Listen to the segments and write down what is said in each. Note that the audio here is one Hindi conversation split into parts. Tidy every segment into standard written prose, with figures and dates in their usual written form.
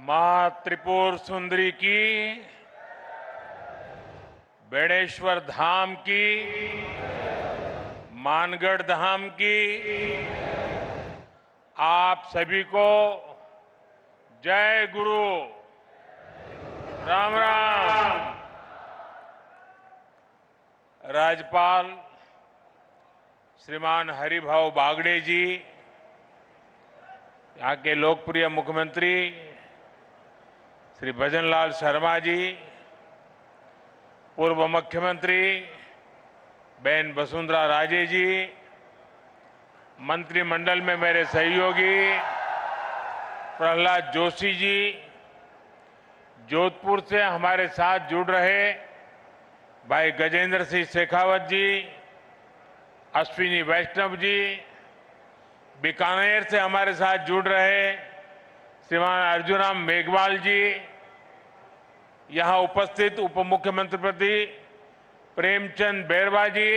मां त्रिपुर सुंदरी की, बेणेश्वर धाम की, मानगढ़ धाम की, आप सभी को जय गुरु। राम राम। राज्यपाल श्रीमान हरिभाऊ बागड़े जी, यहाँ के लोकप्रिय मुख्यमंत्री श्री भजनलाल शर्मा जी, पूर्व मुख्यमंत्री बहन वसुंधरा राजे जी, मंत्रिमंडल में मेरे सहयोगी प्रहलाद जोशी जी, जोधपुर से हमारे साथ जुड़ रहे भाई गजेंद्र सिंह शेखावत जी, अश्विनी वैष्णव जी, बीकानेर से हमारे साथ जुड़ रहे श्रीमान अर्जुनराम मेघवाल जी, यहां उपस्थित उप मुख्यमंत्री पति प्रेमचंद बैरवा जी,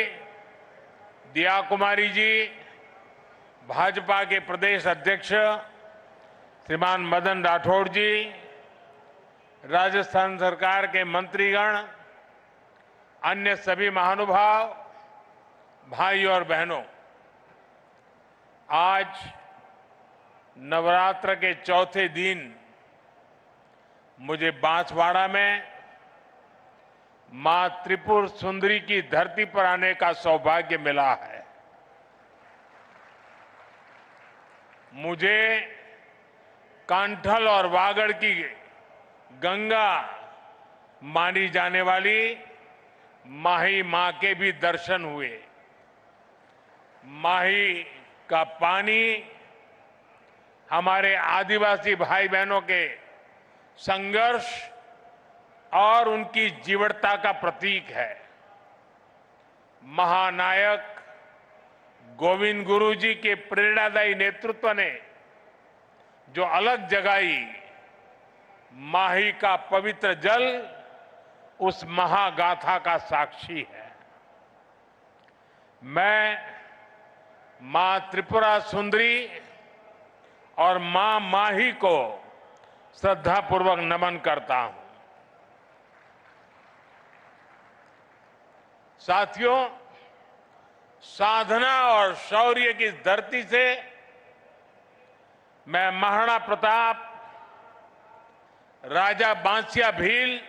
दिया कुमारी जी, भाजपा के प्रदेश अध्यक्ष श्रीमान मदन राठौड़ जी, राजस्थान सरकार के मंत्रीगण, अन्य सभी महानुभाव, भाई और बहनों, आज नवरात्र के चौथे दिन मुझे बांसवाड़ा में मां त्रिपुर सुंदरी की धरती पर आने का सौभाग्य मिला है। मुझे कांठल और वागड़ की गंगा मानी जाने वाली माही मां के भी दर्शन हुए। माही का पानी हमारे आदिवासी भाई बहनों के संघर्ष और उनकी जीवटता का प्रतीक है। महानायक गोविंद गुरु जी के प्रेरणादायी नेतृत्व ने जो अलग जगाई, माही का पवित्र जल उस महागाथा का साक्षी है। मैं मां त्रिपुरा सुंदरी और मां माही को श्रद्धापूर्वक नमन करता हूं। साथियों, साधना और शौर्य की धरती से मैं महाराणा प्रताप, राजा बांसिया भील,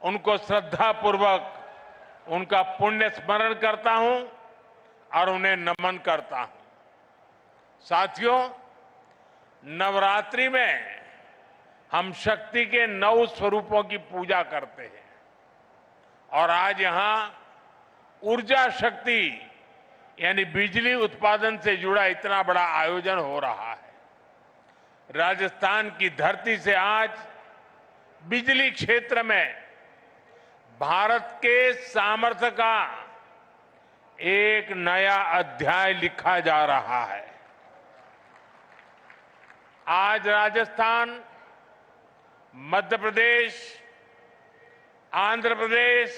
उनको श्रद्धापूर्वक उनका पुण्य स्मरण करता हूं और उन्हें नमन करता हूं। साथियों, नवरात्रि में हम शक्ति के 9 स्वरूपों की पूजा करते हैं और आज यहां ऊर्जा शक्ति यानी बिजली उत्पादन से जुड़ा इतना बड़ा आयोजन हो रहा है। राजस्थान की धरती से आज बिजली क्षेत्र में भारत के सामर्थ्य का एक नया अध्याय लिखा जा रहा है। आज राजस्थान, मध्य प्रदेश, आंध्र प्रदेश,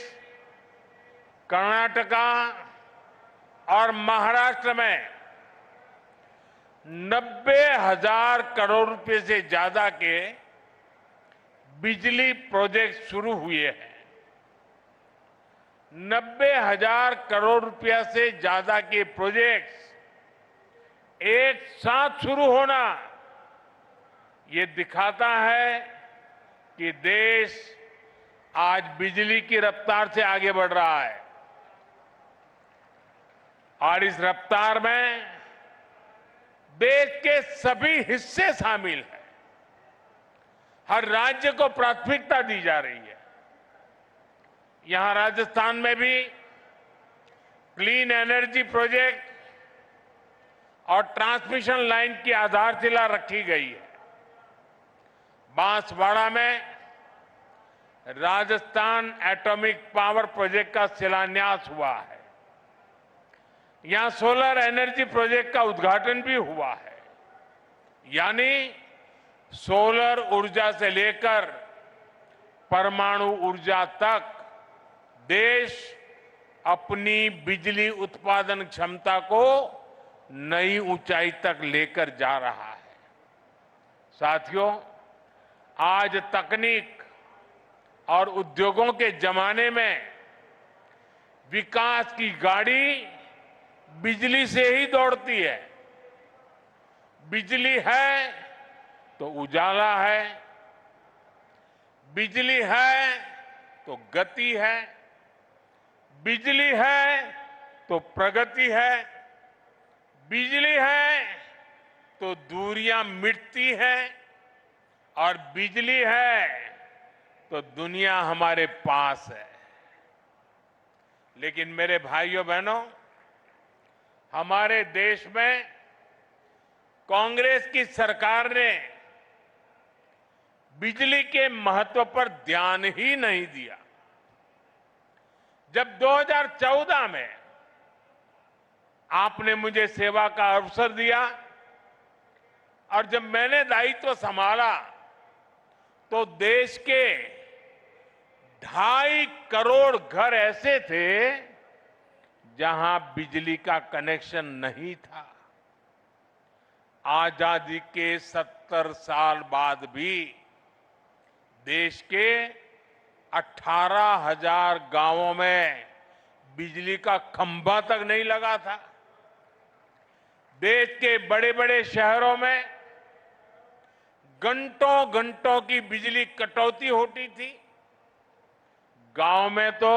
कर्नाटका और महाराष्ट्र में 90,000 करोड़ रुपए से ज्यादा के बिजली प्रोजेक्ट शुरू हुए हैं। 90,000 करोड़ रुपया से ज्यादा के प्रोजेक्ट्स एक साथ शुरू होना ये दिखाता है कि देश आज बिजली की रफ्तार से आगे बढ़ रहा है और इस रफ्तार में देश के सभी हिस्से शामिल हैं। हर राज्य को प्राथमिकता दी जा रही है। यहां राजस्थान में भी क्लीन एनर्जी प्रोजेक्ट और ट्रांसमिशन लाइन की आधारशिला रखी गई है। बांसवाड़ा में राजस्थान एटॉमिक पावर प्रोजेक्ट का शिलान्यास हुआ है। यहां सोलर एनर्जी प्रोजेक्ट का उद्घाटन भी हुआ है। यानी सोलर ऊर्जा से लेकर परमाणु ऊर्जा तक देश अपनी बिजली उत्पादन क्षमता को नई ऊंचाई तक लेकर जा रहा है। साथियों, आज तकनीक और उद्योगों के जमाने में विकास की गाड़ी बिजली से ही दौड़ती है। बिजली है तो उजाला है, बिजली है तो गति है, बिजली है तो प्रगति है, बिजली है तो दूरियां मिटती हैं और बिजली है तो दुनिया हमारे पास है। लेकिन मेरे भाइयों बहनों, हमारे देश में कांग्रेस की सरकार ने बिजली के महत्व पर ध्यान ही नहीं दिया। जब 2014 में आपने मुझे सेवा का अवसर दिया और जब मैंने दायित्व संभाला तो देश के 2.5 करोड़ घर ऐसे थे जहां बिजली का कनेक्शन नहीं था। आजादी के 70 साल बाद भी देश के 18,000 गांवों में बिजली का खंभा तक नहीं लगा था। देश के बड़े बड़े शहरों में घंटों घंटों की बिजली कटौती होती थी। गांव में तो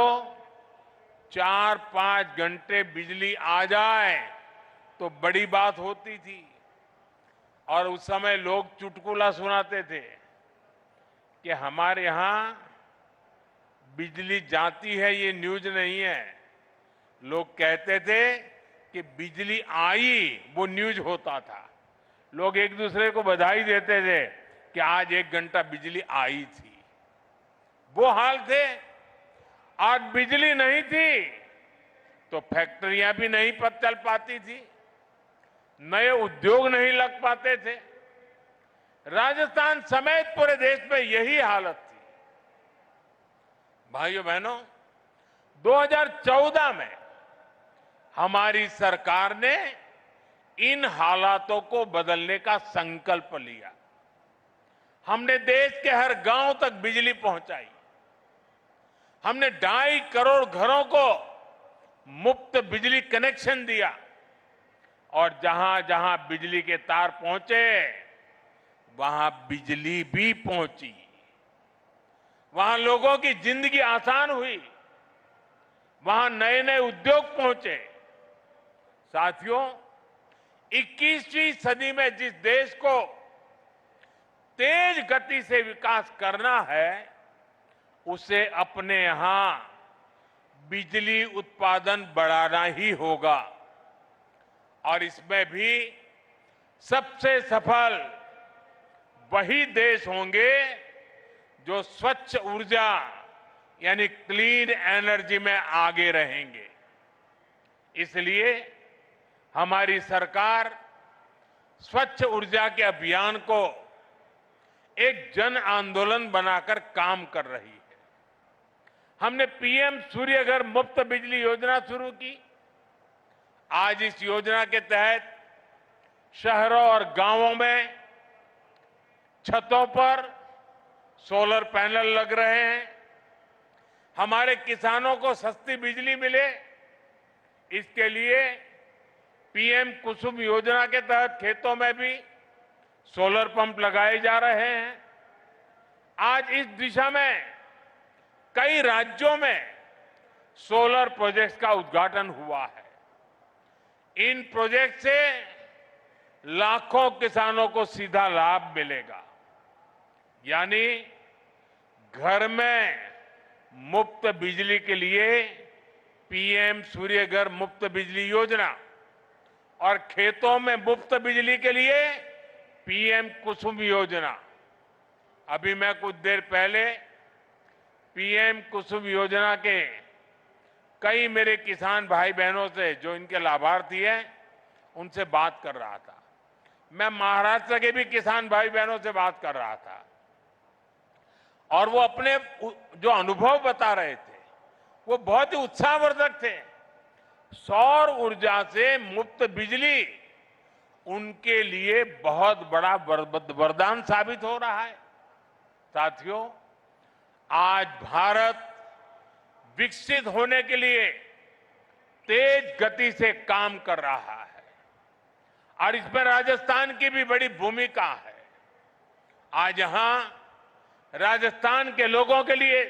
4-5 घंटे बिजली आ जाए तो बड़ी बात होती थी और उस समय लोग चुटकुला सुनाते थे कि हमारे यहां बिजली जाती है, ये न्यूज नहीं है। लोग कहते थे कि बिजली आई, वो न्यूज होता था। लोग एक दूसरे को बधाई देते थे कि आज 1 घंटा बिजली आई थी। वो हाल थे। आज बिजली नहीं थी तो फैक्ट्रियां भी नहीं चल पाती थी, नए उद्योग नहीं लग पाते थे। राजस्थान समेत पूरे देश में यही हालत थी। भाइयों बहनों, 2014 में हमारी सरकार ने इन हालातों को बदलने का संकल्प लिया। हमने देश के हर गांव तक बिजली पहुंचाई। हमने 2.5 करोड़ घरों को मुफ्त बिजली कनेक्शन दिया और जहां जहां बिजली के तार पहुंचे वहां बिजली भी पहुंची। वहां लोगों की जिंदगी आसान हुई, वहां नए नए उद्योग पहुंचे। साथियों, 21वीं सदी में जिस देश को तेज गति से विकास करना है उसे अपने यहां बिजली उत्पादन बढ़ाना ही होगा और इसमें भी सबसे सफल वही देश होंगे जो स्वच्छ ऊर्जा यानी क्लीन एनर्जी में आगे रहेंगे। इसलिए हमारी सरकार स्वच्छ ऊर्जा के अभियान को एक जन आंदोलन बनाकर काम कर रही है। हमने पीएम सूर्यघर मुफ्त बिजली योजना शुरू की। आज इस योजना के तहत शहरों और गांवों में छतों पर सोलर पैनल लग रहे हैं। हमारे किसानों को सस्ती बिजली मिले, इसके लिए पीएम कुसुम योजना के तहत खेतों में भी सोलर पंप लगाए जा रहे हैं। आज इस दिशा में कई राज्यों में सोलर प्रोजेक्ट्स का उद्घाटन हुआ है। इन प्रोजेक्ट से लाखों किसानों को सीधा लाभ मिलेगा, यानी घर में मुफ्त बिजली के लिए पीएम सूर्यघर मुफ्त बिजली योजना और खेतों में मुफ्त बिजली के लिए पीएम कुसुम योजना। अभी मैं कुछ देर पहले पीएम कुसुम योजना के कई मेरे किसान भाई बहनों से जो इनके लाभार्थी हैं उनसे बात कर रहा था। मैं महाराष्ट्र के भी किसान भाई बहनों से बात कर रहा था और वो अपने जो अनुभव बता रहे थे वो बहुत ही उत्साहवर्धक थे। सौर ऊर्जा से मुफ्त बिजली उनके लिए बहुत बड़ा वरदान साबित हो रहा है। साथियों, आज भारत विकसित होने के लिए तेज गति से काम कर रहा है और इसमें राजस्थान की भी बड़ी भूमिका है। आज यहां राजस्थान के लोगों के लिए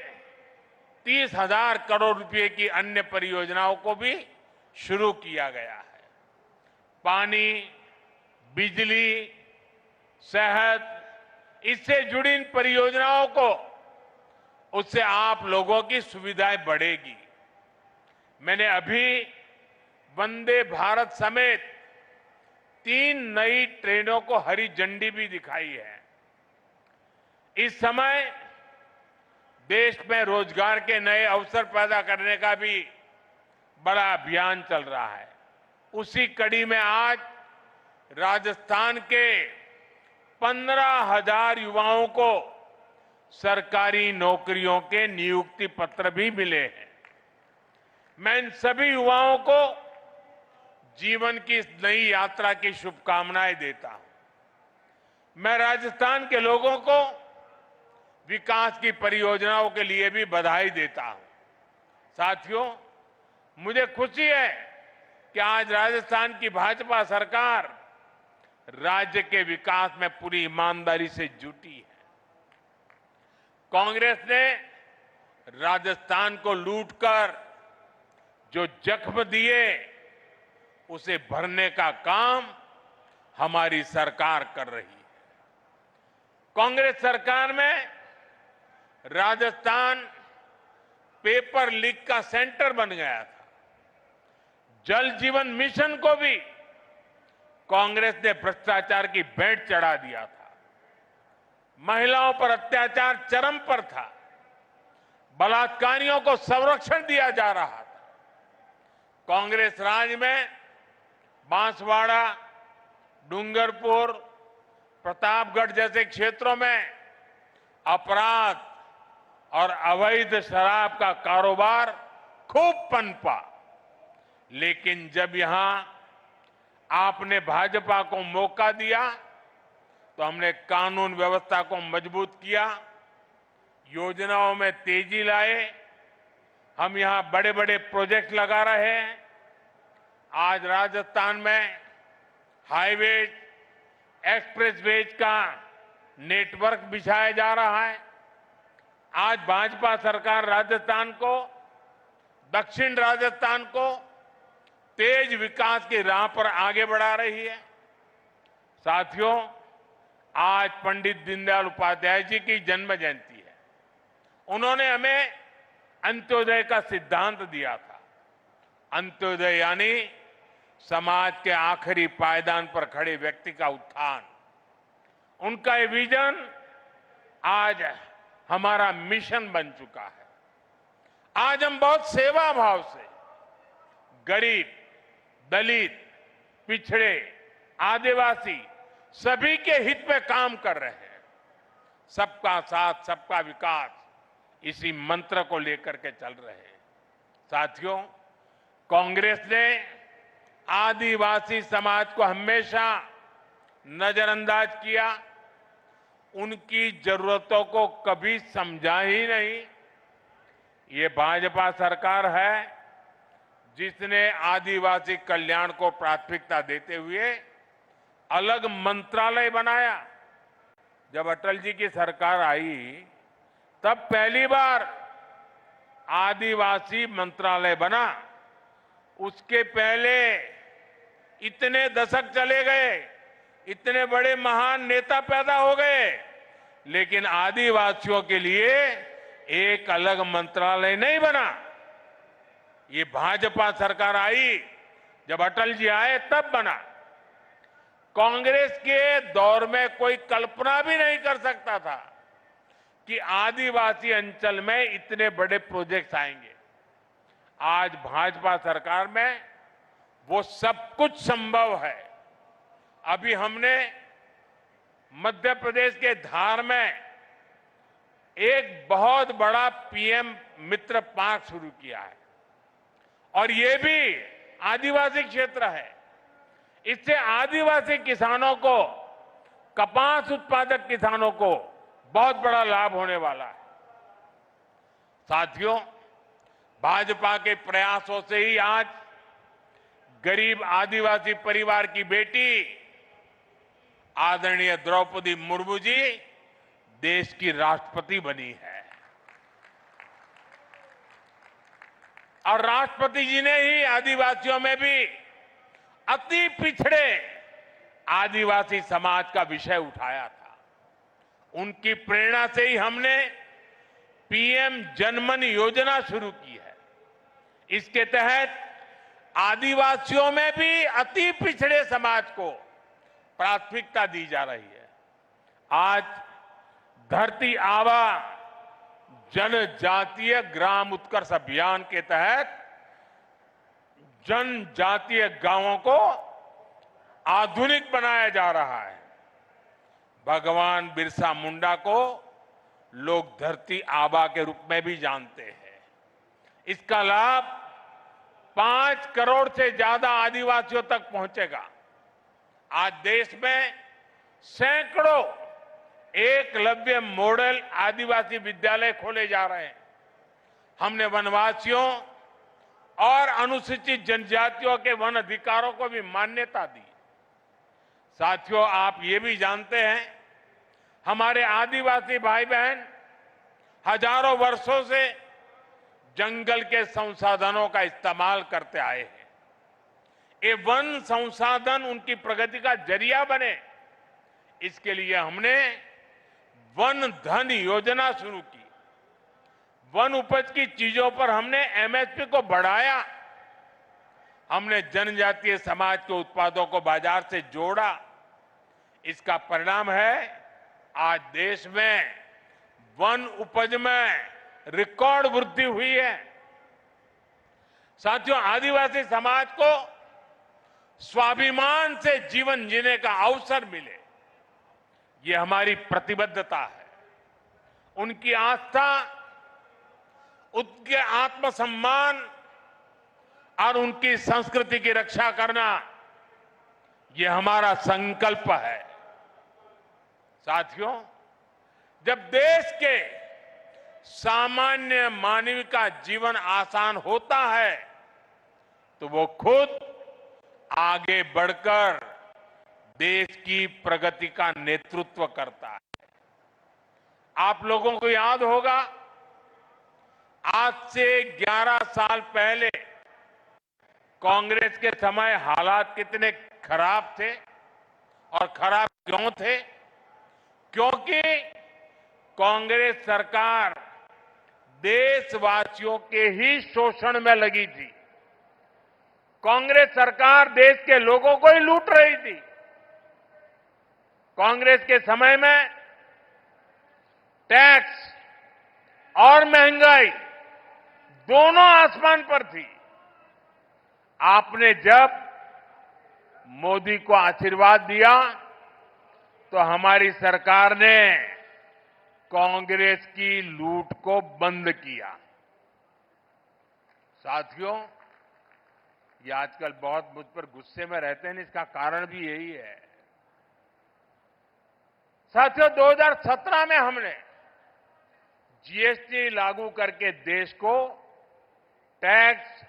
30,000 करोड़ रुपए की अन्य परियोजनाओं को भी शुरू किया गया है। पानी, बिजली, सेहत, इससे जुड़ी इन परियोजनाओं को उससे आप लोगों की सुविधाएं बढ़ेगी। मैंने अभी वंदे भारत समेत 3 नई ट्रेनों को हरी झंडी भी दिखाई है। इस समय देश में रोजगार के नए अवसर पैदा करने का भी बड़ा अभियान चल रहा है। उसी कड़ी में आज राजस्थान के 15,000 युवाओं को सरकारी नौकरियों के नियुक्ति पत्र भी मिले हैं। मैं इन सभी युवाओं को जीवन की इस नई यात्रा की शुभकामनाएं देता हूं। मैं राजस्थान के लोगों को विकास की परियोजनाओं के लिए भी बधाई देता हूं। साथियों, मुझे खुशी है कि आज राजस्थान की भाजपा सरकार राज्य के विकास में पूरी ईमानदारी से जुटी है। कांग्रेस ने राजस्थान को लूटकर जो जख्म दिए उसे भरने का काम हमारी सरकार कर रही है। कांग्रेस सरकार में राजस्थान पेपर लीक का सेंटर बन गया था। जल जीवन मिशन को भी कांग्रेस ने भ्रष्टाचार की भेंट चढ़ा दिया था। महिलाओं पर अत्याचार चरम पर था। बलात्कारियों को संरक्षण दिया जा रहा था। कांग्रेस राज में बांसवाड़ा, डूंगरपुर, प्रतापगढ़ जैसे क्षेत्रों में अपराध और अवैध शराब का कारोबार खूब पनपा। लेकिन जब यहां आपने भाजपा को मौका दिया तो हमने कानून व्यवस्था को मजबूत किया, योजनाओं में तेजी लाए। हम यहां बड़े बड़े प्रोजेक्ट लगा रहे हैं। आज राजस्थान में हाईवेज, एक्सप्रेसवेज का नेटवर्क बिछाया जा रहा है। आज भाजपा सरकार राजस्थान को, दक्षिण राजस्थान को तेज विकास की राह पर आगे बढ़ा रही है। साथियों, आज पंडित दीनदयाल उपाध्याय जी की जन्म जयंती है। उन्होंने हमें अंत्योदय का सिद्धांत दिया था। अंत्योदय यानी समाज के आखिरी पायदान पर खड़े व्यक्ति का उत्थान। उनका ये विजन आज हमारा मिशन बन चुका है। आज हम बहुत सेवा भाव से गरीब, दलित, पिछड़े, आदिवासी सभी के हित में काम कर रहे हैं। सबका साथ, सबका विकास, इसी मंत्र को लेकर के चल रहे हैं। साथियों, कांग्रेस ने आदिवासी समाज को हमेशा नजरअंदाज किया। उनकी जरूरतों को कभी समझा ही नहीं। ये भाजपा सरकार है जिसने आदिवासी कल्याण को प्राथमिकता देते हुए अलग मंत्रालय बनाया। जब अटल जी की सरकार आई तब पहली बार आदिवासी मंत्रालय बना। उसके पहले इतने दशक चले गए, इतने बड़े महान नेता पैदा हो गए, लेकिन आदिवासियों के लिए एक अलग मंत्रालय नहीं बना। ये भाजपा सरकार आई, जब अटल जी आए तब बना। कांग्रेस के दौर में कोई कल्पना भी नहीं कर सकता था कि आदिवासी अंचल में इतने बड़े प्रोजेक्ट्स आएंगे। आज भाजपा सरकार में वो सब कुछ संभव है। अभी हमने मध्य प्रदेश के धार में एक बहुत बड़ा पीएम मित्र पार्क शुरू किया है और ये भी आदिवासी क्षेत्र है। इससे आदिवासी किसानों को, कपास उत्पादक किसानों को बहुत बड़ा लाभ होने वाला है। साथियों, भाजपा के प्रयासों से ही आज गरीब आदिवासी परिवार की बेटी आदरणीय द्रौपदी मुर्मू जी देश की राष्ट्रपति बनी है। और राष्ट्रपति जी ने ही आदिवासियों में भी अति पिछड़े आदिवासी समाज का विषय उठाया था। उनकी प्रेरणा से ही हमने पीएम जनमन योजना शुरू की है। इसके तहत आदिवासियों में भी अति पिछड़े समाज को प्राथमिकता दी जा रही है। आज धरती आबा जनजातीय ग्राम उत्कर्ष अभियान के तहत जनजातीय गांवों को आधुनिक बनाया जा रहा है। भगवान बिरसा मुंडा को लोग धरती आबा के रूप में भी जानते हैं। इसका लाभ 5 करोड़ से ज्यादा आदिवासियों तक पहुंचेगा। आज देश में सैकड़ों एकलव्य मॉडल आदिवासी विद्यालय खोले जा रहे हैं। हमने वनवासियों और अनुसूचित जनजातियों के वन अधिकारों को भी मान्यता दी। साथियों, आप ये भी जानते हैं, हमारे आदिवासी भाई बहन हजारों वर्षों से जंगल के संसाधनों का इस्तेमाल करते आए हैं। ये वन संसाधन उनकी प्रगति का जरिया बने, इसके लिए हमने वन धन योजना शुरू की। वन उपज की चीजों पर हमने एमएसपी को बढ़ाया। हमने जनजातीय समाज के उत्पादों को बाजार से जोड़ा। इसका परिणाम है आज देश में वन उपज में रिकॉर्ड वृद्धि हुई है। साथियों, आदिवासी समाज को स्वाभिमान से जीवन जीने का अवसर मिले, ये हमारी प्रतिबद्धता है। उनकी आस्था, उनके आत्मसम्मान और उनकी संस्कृति की रक्षा करना, ये हमारा संकल्प है। साथियों, जब देश के सामान्य मानव का जीवन आसान होता है तो वो खुद आगे बढ़कर देश की प्रगति का नेतृत्व करता है। आप लोगों को याद होगा, आज से 11 साल पहले कांग्रेस के समय हालात कितने खराब थे। और खराब क्यों थे? क्योंकि कांग्रेस सरकार देशवासियों के ही शोषण में लगी थी। कांग्रेस सरकार देश के लोगों को ही लूट रही थी। कांग्रेस के समय में टैक्स और महंगाई दोनों आसमान पर थी। आपने जब मोदी को आशीर्वाद दिया तो हमारी सरकार ने कांग्रेस की लूट को बंद किया। साथियों, ये आजकल बहुत मुझ पर गुस्से में रहते हैं, इसका कारण भी यही है। साथियों, 2017 में हमने जीएसटी लागू करके देश को टैक्स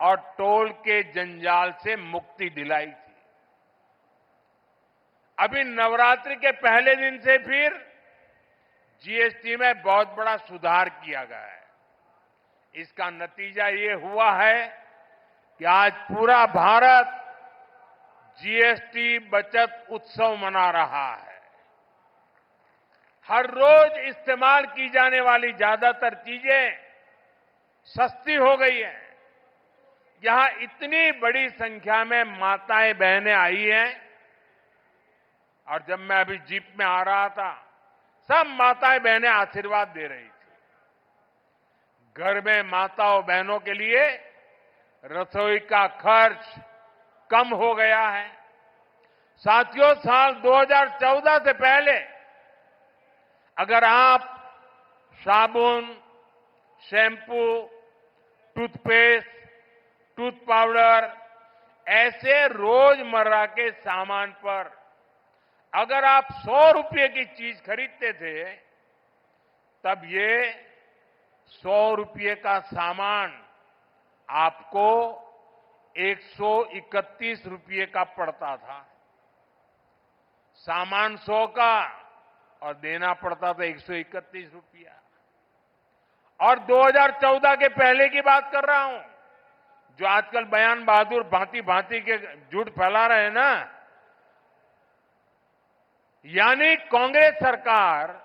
और टोल के जंजाल से मुक्ति दिलाई थी। अभी नवरात्रि के पहले दिन से फिर जीएसटी में बहुत बड़ा सुधार किया गया है। इसका नतीजा ये हुआ है कि आज पूरा भारत जीएसटी बचत उत्सव मना रहा है। हर रोज इस्तेमाल की जाने वाली ज्यादातर चीजें सस्ती हो गई हैं। यहां इतनी बड़ी संख्या में माताएं बहनें आई हैं, और जब मैं अभी जीप में आ रहा था, सब माताएं बहनें आशीर्वाद दे रही थी। घर में माताओं बहनों के लिए रसोई का खर्च कम हो गया है। साथियों, साल 2014 से पहले अगर आप साबुन, शैम्पू, टूथपेस्ट, टूथ पाउडर ऐसे रोजमर्रा के सामान पर अगर आप 100 रुपये की चीज खरीदते थे तब ये 100 रुपये का सामान आपको 131 रुपये का पड़ता था। सामान 100 का और देना पड़ता था 131 रुपया। और 2014 के पहले की बात कर रहा हूं, जो आजकल बयान बहादुर भांति भांति के झूठ फैला रहे हैं ना, यानी कांग्रेस सरकार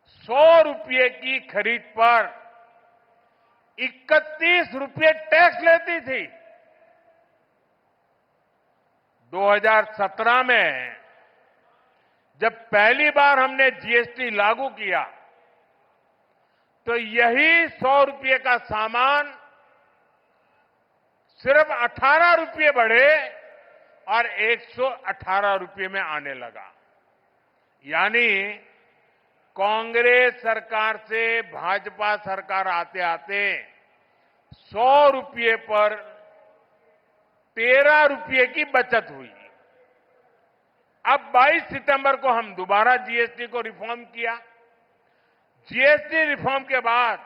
100 रुपये की खरीद पर 31 रुपये टैक्स लेती थी। 2017 में जब पहली बार हमने जीएसटी लागू किया तो यही 100 रुपये का सामान सिर्फ 18 रुपये बढ़े और 118 रुपये में आने लगा। यानी कांग्रेस सरकार से भाजपा सरकार आते आते 100 रुपये पर 13 रुपये की बचत हुई। अब 22 सितंबर को हम दोबारा जीएसटी को रिफॉर्म किया। जीएसटी रिफॉर्म के बाद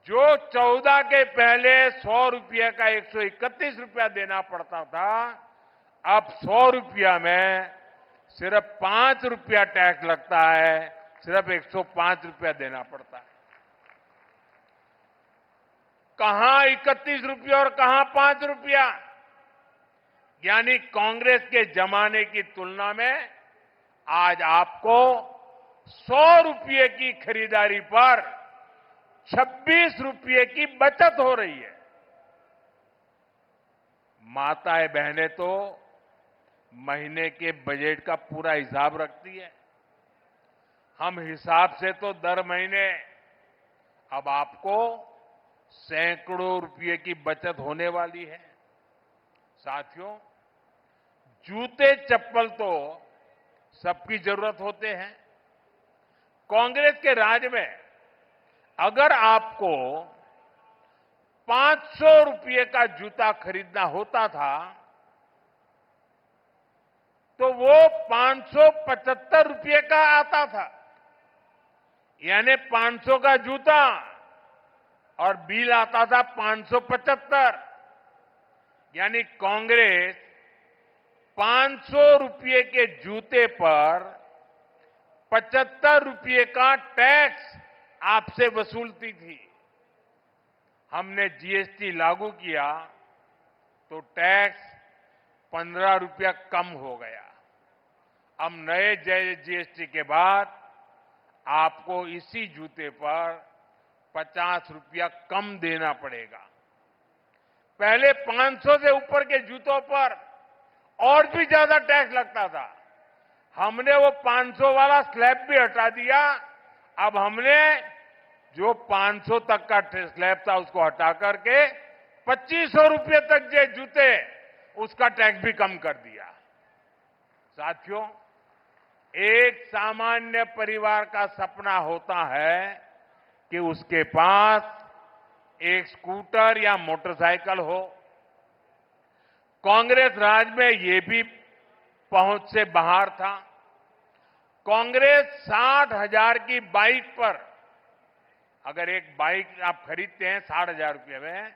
जो 14 के पहले 100 रुपये का 131 रुपया देना पड़ता था, अब 100 रुपया में सिर्फ 5 रुपया टैक्स लगता है, सिर्फ 105 रुपया देना पड़ता है। कहां 31 रुपया और कहां 5 रुपया। यानी कांग्रेस के जमाने की तुलना में आज आपको 100 रुपये की खरीदारी पर 26 रुपये की बचत हो रही है। माताएं बहनें तो महीने के बजट का पूरा हिसाब रखती है। हम हिसाब से तो दर महीने अब आपको सैकड़ों रुपये की बचत होने वाली है। साथियों, जूते चप्पल तो सबकी जरूरत होते हैं। कांग्रेस के राज में अगर आपको 500 रुपये का जूता खरीदना होता था तो वो 575 रुपये का आता था। यानी 500 का जूता और बिल आता था 575। यानी कांग्रेस 500 रुपये के जूते पर 75 रुपये का टैक्स आपसे वसूलती थी। हमने जीएसटी लागू किया तो टैक्स 15 रुपया कम हो गया। अब नए जीएसटी के बाद आपको इसी जूते पर 50 रुपया कम देना पड़ेगा। पहले 500 से ऊपर के जूतों पर और भी ज्यादा टैक्स लगता था। हमने वो 500 वाला स्लैब भी हटा दिया। अब हमने जो 500 तक का स्लैब था उसको हटा करके 2500 रुपये तक जो जूते उसका टैक्स भी कम कर दिया। साथियों, एक सामान्य परिवार का सपना होता है कि उसके पास एक स्कूटर या मोटरसाइकिल हो। कांग्रेस राज में ये भी पहुंच से बाहर था। कांग्रेस 60,000 की बाइक पर, अगर एक बाइक आप खरीदते हैं 60,000 रुपये में,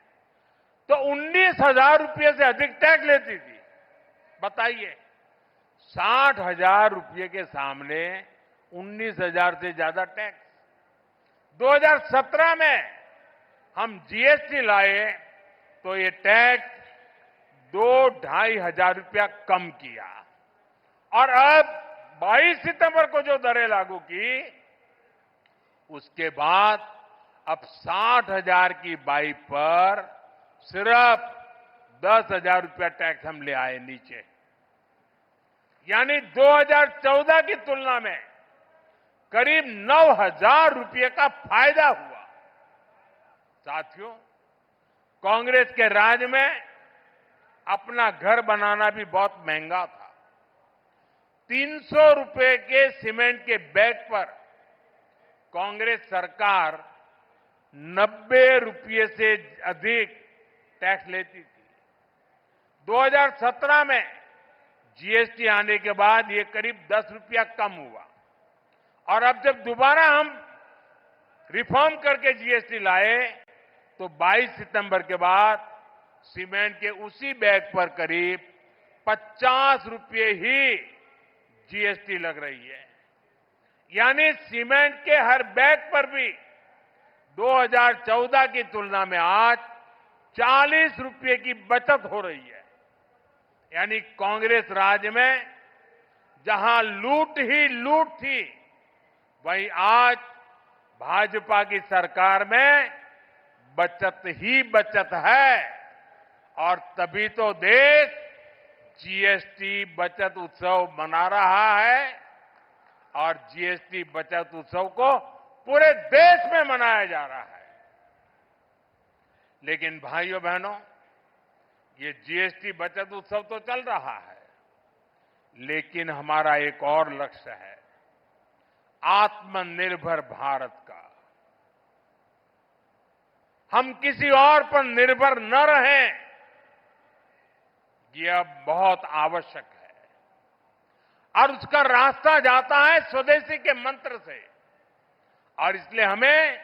तो 19,000 रुपये से अधिक टैक्स लेती थी। बताइए, 60,000 रुपये के सामने 19,000 से ज्यादा टैक्स। 2017 में हम जीएसटी लाए तो ये टैक्स 2-2.5 हजार रुपया कम किया। और अब 22 सितंबर को जो दरें लागू की, उसके बाद अब 60,000 की बाइक पर सिर्फ 10,000 रुपया टैक्स हम ले आए नीचे। यानी 2014 की तुलना में करीब 9,000 रुपये का फायदा हुआ। साथियों, कांग्रेस के राज में अपना घर बनाना भी बहुत महंगा था। 300 रुपये के सीमेंट के बैग पर कांग्रेस सरकार 90 रुपये से अधिक टैक्स लेती थी। 2017 में जीएसटी आने के बाद ये करीब 10 रुपया कम हुआ और अब जब दोबारा हम रिफॉर्म करके जीएसटी लाए तो 22 सितंबर के बाद सीमेंट के उसी बैग पर करीब 50 रुपये ही जीएसटी लग रही है। यानी सीमेंट के हर बैग पर भी 2014 की तुलना में आज 40 रुपये की बचत हो रही है। यानी कांग्रेस राज में जहां लूट ही लूट थी, वहीं आज भाजपा की सरकार में बचत ही बचत है। और तभी तो देश जीएसटी बचत उत्सव मना रहा है और जीएसटी बचत उत्सव को पूरे देश में मनाया जा रहा है। लेकिन भाइयों बहनों, ये जीएसटी बचत उत्सव तो चल रहा है, लेकिन हमारा एक और लक्ष्य है, आत्मनिर्भर भारत का। हम किसी और पर निर्भर न रहें, ये अब बहुत आवश्यक है। और उसका रास्ता जाता है स्वदेशी के मंत्र से, और इसलिए हमें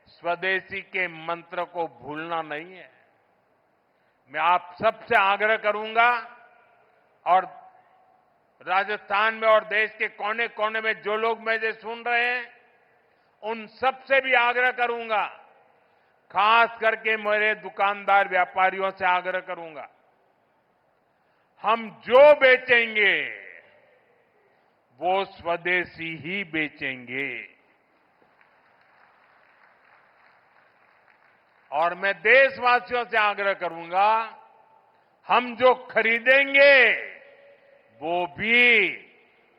स्वदेशी के मंत्र को भूलना नहीं है। मैं आप सबसे आग्रह करूंगा, और राजस्थान में और देश के कोने कोने में जो लोग मुझे सुन रहे हैं, उन सबसे भी आग्रह करूंगा, खास करके मेरे दुकानदार व्यापारियों से आग्रह करूंगा, हम जो बेचेंगे वो स्वदेशी ही बेचेंगे। और मैं देशवासियों से आग्रह करूंगा, हम जो खरीदेंगे वो भी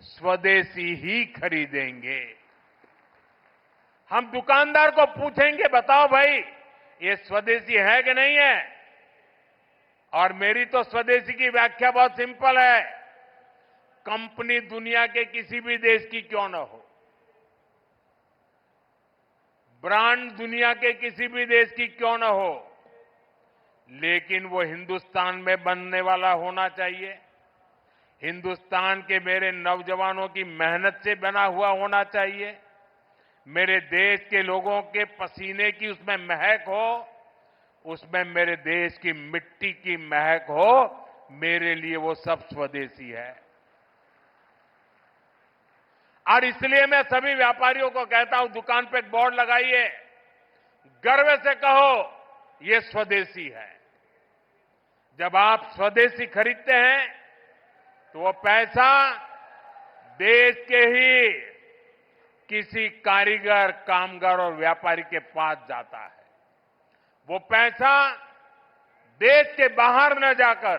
स्वदेशी ही खरीदेंगे। हम दुकानदार को पूछेंगे, बताओ भाई ये स्वदेशी है कि नहीं है? और मेरी तो स्वदेशी की व्याख्या बहुत सिंपल है, कंपनी दुनिया के किसी भी देश की क्यों न हो, ब्रांड दुनिया के किसी भी देश की क्यों न हो, लेकिन वो हिंदुस्तान में बनने वाला होना चाहिए, हिंदुस्तान के मेरे नौजवानों की मेहनत से बना हुआ होना चाहिए, मेरे देश के लोगों के पसीने की उसमें महक हो, उसमें मेरे देश की मिट्टी की महक हो। मेरे लिए वो सब स्वदेशी है। और इसलिए मैं सभी व्यापारियों को कहता हूं, दुकान पे एक बोर्ड लगाइए, गर्व से कहो ये स्वदेशी है। जब आप स्वदेशी खरीदते हैं तो वो पैसा देश के ही किसी कारीगर, कामगार और व्यापारी के पास जाता है। वो पैसा देश के बाहर न जाकर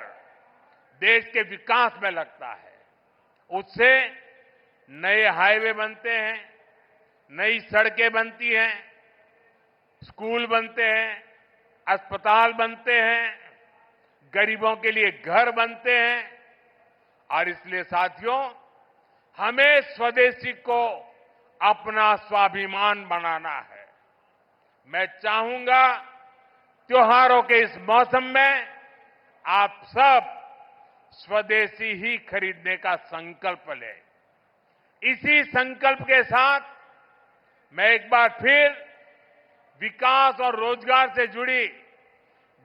देश के विकास में लगता है। उससे नए हाईवे बनते हैं, नई सड़कें बनती हैं, स्कूल बनते हैं, अस्पताल बनते हैं, गरीबों के लिए घर बनते हैं। और इसलिए साथियों, हमें स्वदेशी को अपना स्वाभिमान बनाना है। मैं चाहूंगा त्योहारों के इस मौसम में आप सब स्वदेशी ही खरीदने का संकल्प लें। इसी संकल्प के साथ मैं एक बार फिर विकास और रोजगार से जुड़ी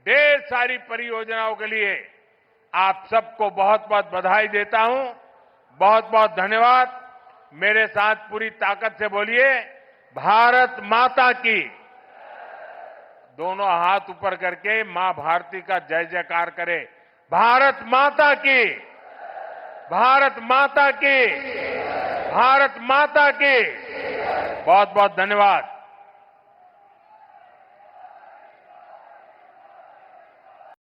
ढेर सारी परियोजनाओं के लिए आप सबको बहुत बहुत बधाई देता हूं। बहुत बहुत धन्यवाद। मेरे साथ पूरी ताकत से बोलिए, भारत माता की। दोनों हाथ ऊपर करके मां भारती का जय जयकार करें। भारत माता की, भारत माता की, भारत माता की। बहुत बहुत धन्यवाद।